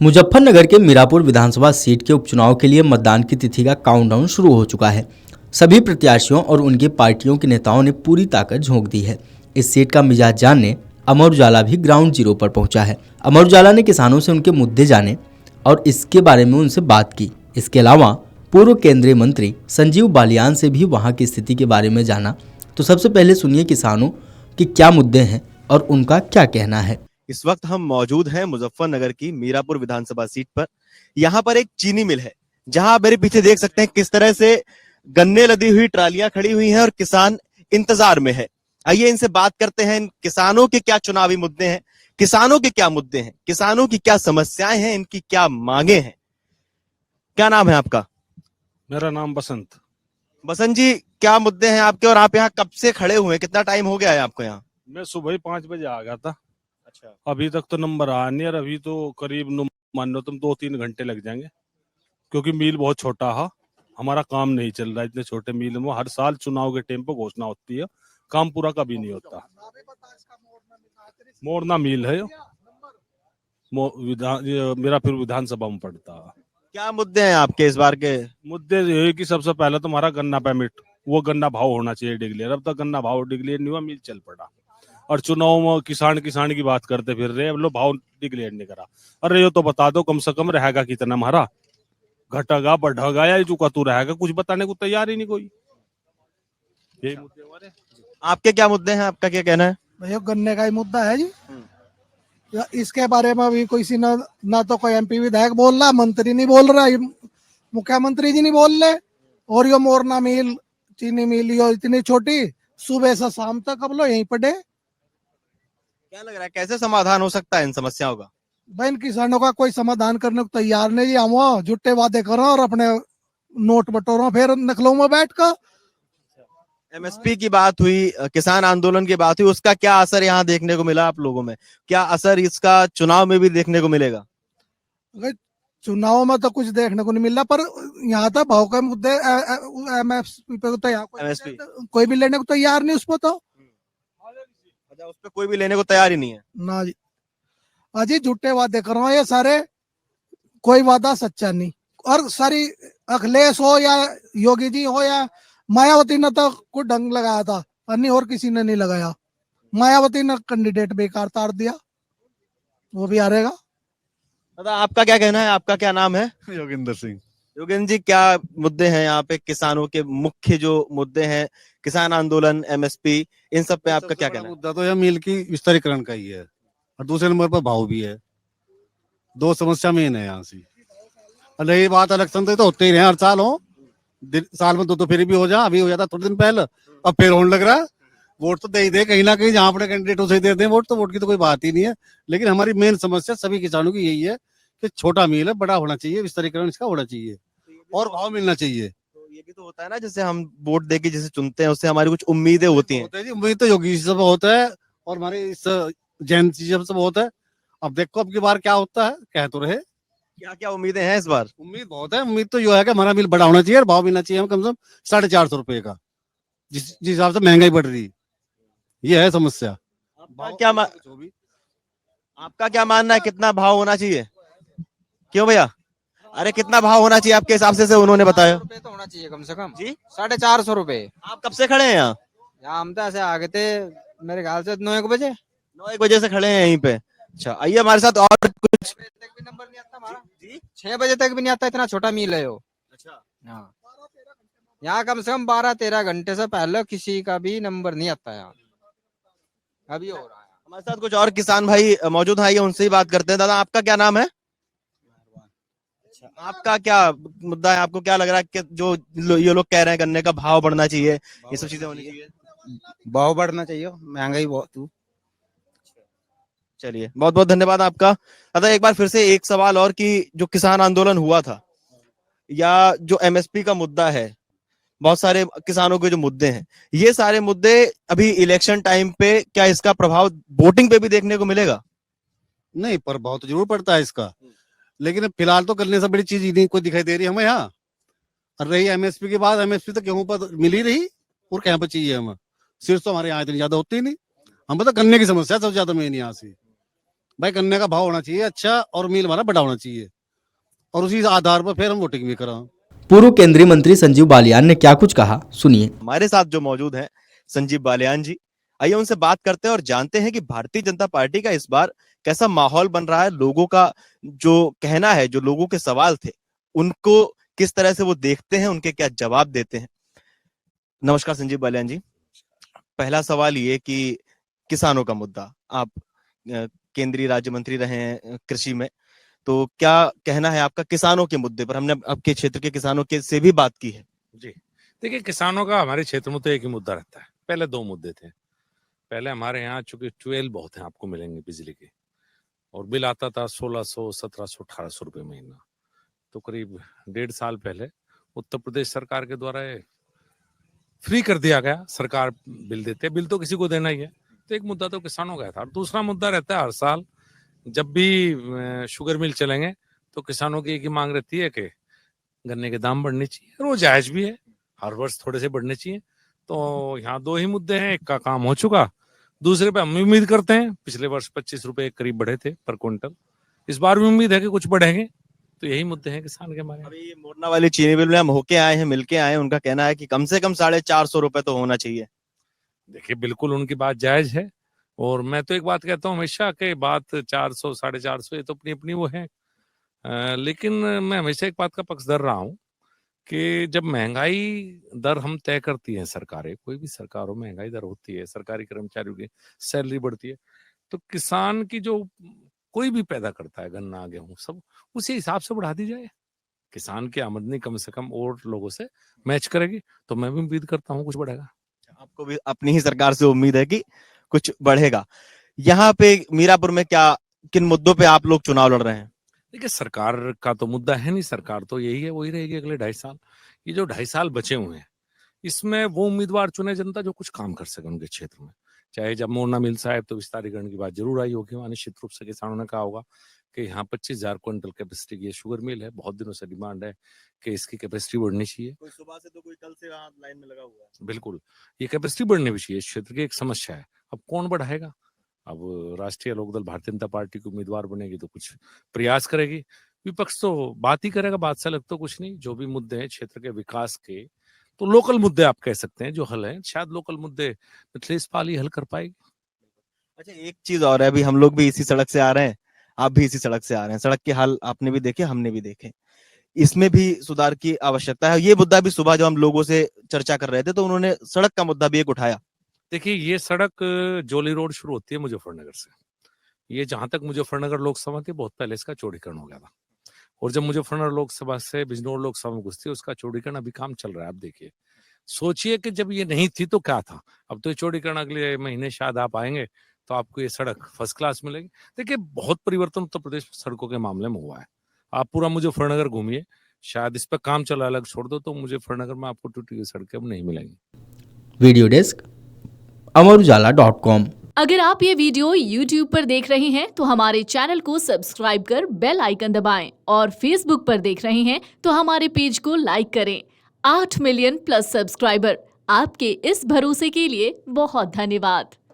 मुजफ्फरनगर के मीरापुर विधानसभा सीट के उपचुनाव के लिए मतदान की तिथि का काउंटडाउन शुरू हो चुका है। सभी प्रत्याशियों और उनकी पार्टियों के नेताओं ने पूरी ताकत झोंक दी है। इस सीट का मिजाज जानने अमर उजाला भी ग्राउंड जीरो पर पहुंचा है। अमर उजाला ने किसानों से उनके मुद्दे जाने और इसके बारे में उनसे बात की। इसके अलावा पूर्व केंद्रीय मंत्री संजीव बालियान से भी वहां की स्थिति के बारे में जाना। तो सबसे पहले सुनिए किसानों के क्या मुद्दे हैं और उनका क्या कहना है। इस वक्त हम मौजूद हैं मुजफ्फरनगर की मीरापुर विधानसभा सीट पर। यहाँ पर एक चीनी मिल है, जहां आप मेरे पीछे देख सकते हैं किस तरह से गन्ने लदी हुई ट्रालियां खड़ी हुई हैं और किसान इंतजार में है। आइए इनसे बात करते हैं, इन किसानों के क्या चुनावी मुद्दे हैं, किसानों के क्या मुद्दे हैं, किसानों की क्या समस्याएं हैं, इनकी क्या मांगे हैं। क्या नाम है आपका? मेरा नाम बसंत। बसंत जी, क्या मुद्दे हैं आपके और आप यहाँ कब से खड़े हुए हैं? कितना टाइम हो गया है आपको यहाँ? मैं सुबह ही 5 बजे आ गया था। अच्छा, अभी तक तो नंबर आया नहीं और अभी तो करीब मान लो तुम 2-3 घंटे लग जाएंगे, क्योंकि मील बहुत छोटा है। हमारा काम नहीं चल रहा है इतने छोटे मील में। हर साल चुनाव के टाइम पर घोषणा होती है, काम पूरा कभी नहीं होता। मोरना मील है, मेरा फिर विधानसभा में पड़ता है। क्या मुद्दे हैं आपके इस बार के? मुद्दे ये है कि सबसे पहले तुम्हारा गन्ना परमिट, वो गन्ना भाव होना चाहिए डिक्लेयर। अब तक गन्ना भाव डिक्लेयर नहीं हुआ, मिल चल पड़ा। और चुनाव में किसान की बात करते फिर रहे, अब लोग भाव डिक्लेयर नहीं करा। अरे ये तो बता दो कम से कम रहेगा कितना हमारा, घटेगा बढ़ेगा या चुका तू रहेगा, कुछ बताने को तैयार ही नहीं कोई। यही मुद्दे हमारे। आपके क्या मुद्दे हैं, आपका क्या कहना है? भैया गन्ने का ही मुद्दा है जी। या इसके बारे में अभी कोई सी ना तो कोई एमपी विधायक बोल रहा, मंत्री नहीं बोल रहा, ये मुख्यमंत्री जी नहीं बोल रहे। और यो मोरना मिल, चीनी मिल, यो इतनी छोटी, सुबह से शाम तक अब लोग यहीं पड़े। क्या लग रहा है कैसे समाधान हो सकता है इन समस्याओं का? बहन किसानों का कोई समाधान करने को तैयार नहीं जी। हम वो झूठे वादे करो और अपने नोट बटोरो फिर नखलों में बैठ कर। एमएसपी की बात हुई, किसान आंदोलन की बात हुई, उसका क्या असर यहाँ देखने को मिला आप लोगों में? क्या असर इसका चुनाव में भी देखने को मिलेगा? अगर चुनाव में तो कुछ देखने को नहीं मिल रहा, पर यहाँ तो भाव के मुद्दे एमएसपी पे तो यहाँ MSP कोई भी लेने को तैयार नहीं उसको तो। अच्छा, उस पर कोई भी लेने को तैयार ही नहीं है। ना जी, अजी झूठे वादे कर रहा हूँ ये सारे, कोई वादा सच्चा नहीं। और सारी अखिलेश हो या योगी जी हो या मायावती ने तो कुछ ढंग लगाया था, अन्य और किसी ने नहीं लगाया। मायावती ने कैंडिडेट बेकार तार दिया, वो भी हारेगा। दादा आपका क्या कहना है, आपका क्या नाम है? योगिंदर सिंह। योगेंद्र जी, क्या मुद्दे हैं यहाँ पे? किसानों के मुख्य जो मुद्दे हैं, किसान आंदोलन, एमएसपी, इन सब पे आपका क्या कहना है? मुद्दा तो यह मिल की विस्तारीकरण का ही है और दूसरे नंबर पर भाव भी है। दो समस्या मेन है यहाँ से। और रही बात इलेक्शन तो होते ही रहे, हर साल हो, साल में दो फिर भी हो जा। अभी हो जाता थोड़े दिन पहले, अब फिर होने लग रहा है। वोट तो दे ही दे कहीं ना कहीं, जहाँ अपने कैंडिडेट उसे दे दें वोट, तो वोट की तो कोई बात ही नहीं है। लेकिन हमारी मेन समस्या सभी किसानों की यही है कि छोटा मिल है, बड़ा होना चाहिए, विस्तारीकरण इसका होना चाहिए और भाव मिलना चाहिए। तो ये भी तो होता है ना, जैसे हम वोट देके जिसे चुनते हैं उससे हमारी कुछ उम्मीदें होती हैं। जी, उम्मीद तो योगी सब होता है और हमारे इस जैन जी सब होता है। अब देखो अब की बार क्या होता है, कह तो रहे। क्या क्या उम्मीदें हैं इस बार? उम्मीद बहुत है। उम्मीद तो यो है कि हमारा मिल बड़ा होना चाहिए और भाव मिलना चाहिए हमें कम से कम 450 रुपए का, जिस हिसाब से महंगाई बढ़ रही है। ये है समस्या। आपका क्या मानना है, कितना भाव होना चाहिए? क्यों भैया? अरे कितना भाव होना चाहिए आपके हिसाब से उन्होंने बताया? रुपए तो होना चाहिए कम से कम जी, 450 रुपए। आप कब से खड़े हैं यहाँ? यहाँ हम तो ऐसे आ गए थे मेरे ख्याल से 9 बजे। 9 बजे से खड़े हैं यहीं पे। अच्छा, आइए हमारे साथ और कुछ। 6 बजे तक भी नंबर नहीं आता हमारा जी। 6 बजे तक भी नहीं आता, इतना छोटा मील है वो। अच्छा, हाँ, यहाँ कम से कम 12-13 घंटे से पहले किसी का भी नंबर नहीं आता यहाँ। अभी हो रहा है। हमारे साथ कुछ और किसान भाई मौजूद हैं, आइए उनसे ही बात करते हैं। दादा आपका क्या नाम है? अच्छा, आपका क्या मुद्दा है? आपको क्या लग रहा है कि जो ये लोग कह रहे हैं गन्ने का भाव बढ़ना चाहिए, ये सब चीजें होनी चाहिए? भाव बढ़ना चाहिए, महंगाई बहुत। चलिए, बहुत बहुत धन्यवाद आपका। दादा एक बार फिर से एक सवाल और, कि जो किसान आंदोलन हुआ था या जो एमएसपी का मुद्दा है, बहुत सारे किसानों के जो मुद्दे हैं, ये सारे मुद्दे अभी इलेक्शन टाइम पे क्या इसका प्रभाव वोटिंग पे भी देखने को मिलेगा? नहीं, पर बहुत जरूर पड़ता है इसका। लेकिन फिलहाल तो करने से बड़ी चीज ही नहीं कोई दिखाई दे रही हमें यहाँ। और रही एमएसपी की बात, एमएसपी तो गेहूं पर मिल ही रही और कहाँ पर चाहिए हमें। सिर्फ तो हमारे यहाँ इतनी ज्यादा होती ही नहीं। हम तो गन्ने की समस्या सबसे ज्यादा मेन यहाँ से। भाई गन्ने का भाव होना चाहिए अच्छा, और मिल हमारा बड़ा होना चाहिए, और उसी आधार पर फिर हम वोटिंग भी करा। पूर्व केंद्रीय मंत्री संजीव बालियान ने क्या कुछ कहा, सुनिए। हमारे साथ जो मौजूद हैं संजीव बालियान जी, आइए उनसे बात करते हैं और जानते हैं कि भारतीय जनता पार्टी का इस बार कैसा माहौल बन रहा है। लोगों का जो कहना है, जो लोगों के सवाल थे, उनको किस तरह से वो देखते हैं, उनके क्या जवाब देते हैं। नमस्कार संजीव बालियान जी। पहला सवाल ये कि किसानों का मुद्दा, आप केंद्रीय राज्य मंत्री रहे हैं कृषि में, तो क्या कहना है आपका किसानों के मुद्दे पर? हमने आपके क्षेत्र के किसानों के से भी बात की है। जी, देखिए किसानों का हमारे क्षेत्र में तो एक ही मुद्दा रहता है। पहले दो मुद्दे थे। पहले हमारे यहाँ चूंकि ट्यूबवेल बहुत है, आपको मिलेंगे बिजली के, और बिल आता था 1600, 1700, 1800 रुपये महीना। तो करीब 1.5 साल पहले उत्तर प्रदेश सरकार के द्वारा फ्री कर दिया गया। सरकार बिल देते, बिल तो किसी को देना ही है। तो एक मुद्दा तो किसानों का था। और दूसरा मुद्दा रहता है, हर साल जब भी शुगर मिल चलेंगे तो किसानों की एक ही मांग रहती है कि गन्ने के दाम बढ़ने चाहिए, और वो जायज भी है, हर वर्ष थोड़े से बढ़ने चाहिए। तो यहाँ दो ही मुद्दे हैं, एक का काम हो चुका, दूसरे पे हम उम्मीद करते हैं। पिछले वर्ष 25 रुपए करीब बढ़े थे पर क्विंटल, इस बार भी उम्मीद है कि कुछ बढ़ेंगे। तो यही मुद्दे हैं किसान के हमारे। अभी मोरना वाली चीनी मिल में हम होके आए हैं, मिलके आए हैं, उनका कहना है कि कम से कम 450 रुपए तो होना चाहिए। देखिए बिल्कुल उनकी बात जायज है, और मैं तो एक बात कहता हूँ हमेशा के बात 400, 450 ये तो अपनी अपनी वो है। लेकिन मैं हमेशा एक बात का पक्षधर रहा हूँ कि जब महंगाई दर हम तय करती हैं सरकारें, कोई भी सरकार हो, महंगाई दर होती है, सरकारी कर्मचारियों की सैलरी बढ़ती है, तो किसान की जो कोई भी पैदा करता है, गन्ना गेहूं सब, उसी हिसाब से बढ़ा दी जाए। किसान की आमदनी कम से कम और लोगों से मैच करेगी, तो मैं भी उम्मीद करता हूँ कुछ बढ़ेगा। आपको भी अपनी ही सरकार से उम्मीद है कि कुछ बढ़ेगा। यहाँ पे मीरापुर में क्या, किन मुद्दों पे आप लोग चुनाव लड़ रहे हैं? देखिए सरकार का तो मुद्दा है नहीं, सरकार तो यही है, वही रहेगी अगले 2.5 साल। ये जो 2.5 साल बचे हुए हैं, इसमें वो उम्मीदवार चुने जनता जो कुछ काम कर सके उनके क्षेत्र में। चाहे जब मोरना मिल साहब तो विस्तारीकरण की बात जरूर आई होगी, वहां निश्चित रूप से किसानों ने कहा होगा कि यहाँ 25,000 क्विंटल कैपेसिटी की शुगर मिल है, बहुत दिनों से डिमांड है कि इसकी कैपेसिटी बढ़नी चाहिए। कोई सुबह से तो कोई कल से वहां लाइन में लगा हुआ है। बिल्कुल, ये कैपेसिटी बढ़नी भी चाहिए, इस क्षेत्र की एक समस्या है। अब कौन बढ़ाएगा? अब राष्ट्रीय लोकदल भारतीय जनता पार्टी की उम्मीदवार बनेगी तो कुछ प्रयास करेगी, विपक्ष तो बात ही करेगा, बात से अलग तो कुछ नहीं। जो भी मुद्दे हैं क्षेत्र के विकास के, तो लोकल मुद्दे आप कह सकते हैं जो हल है, शायद लोकल मुद्दे मिथिलेश पाल ही हल कर पाएगी। अच्छा, एक चीज और है, अभी हम लोग भी इसी सड़क से आ रहे हैं, आप भी इसी सड़क से आ रहे हैं, सड़क के हाल आपने भी देखे, हमने भी देखे, इसमें भी सुधार की आवश्यकता है। ये मुद्दा भी सुबह जब हम लोगों से चर्चा कर रहे थे तो उन्होंने सड़क का मुद्दा भी एक उठाया। देखिए ये सड़क जोली रोड शुरू होती है मुजफ्फरनगर से, ये जहां तक मुजफ्फरनगर लोकसभा थी बहुत पहले इसका चौड़ीकरण हो गया था, और जब मुजफ्फरनगर लोकसभा से बिजनौर लोकसभा में घुसती है उसका चौड़ीकरण अभी काम चल रहा है। आप देखिए, सोचिए कि जब ये नहीं थी तो क्या था। अब तो ये चौड़ीकरण अगले महीने शायद आप आएंगे तो आपको ये सड़क फर्स्ट क्लास मिलेगी। देखिए बहुत परिवर्तन उत्तर प्रदेश में सड़कों के मामले में हुआ है। आप पूरा मुजफ्फरनगर घूमिए, शायद इस पर काम चला, अलग छोड़ दो तो मुजफ्फरनगर में आपको टूटी हुई सड़कें अब नहीं मिलेंगी। Video desk amarujala.com। अगर आप ये वीडियो YouTube पर देख रहे हैं तो हमारे चैनल को सब्सक्राइब कर बेल आइकन दबाएं, और Facebook पर देख रहे हैं तो हमारे पेज को लाइक करें। 8 मिलियन प्लस सब्सक्राइबर, आपके इस भरोसे के लिए बहुत धन्यवाद।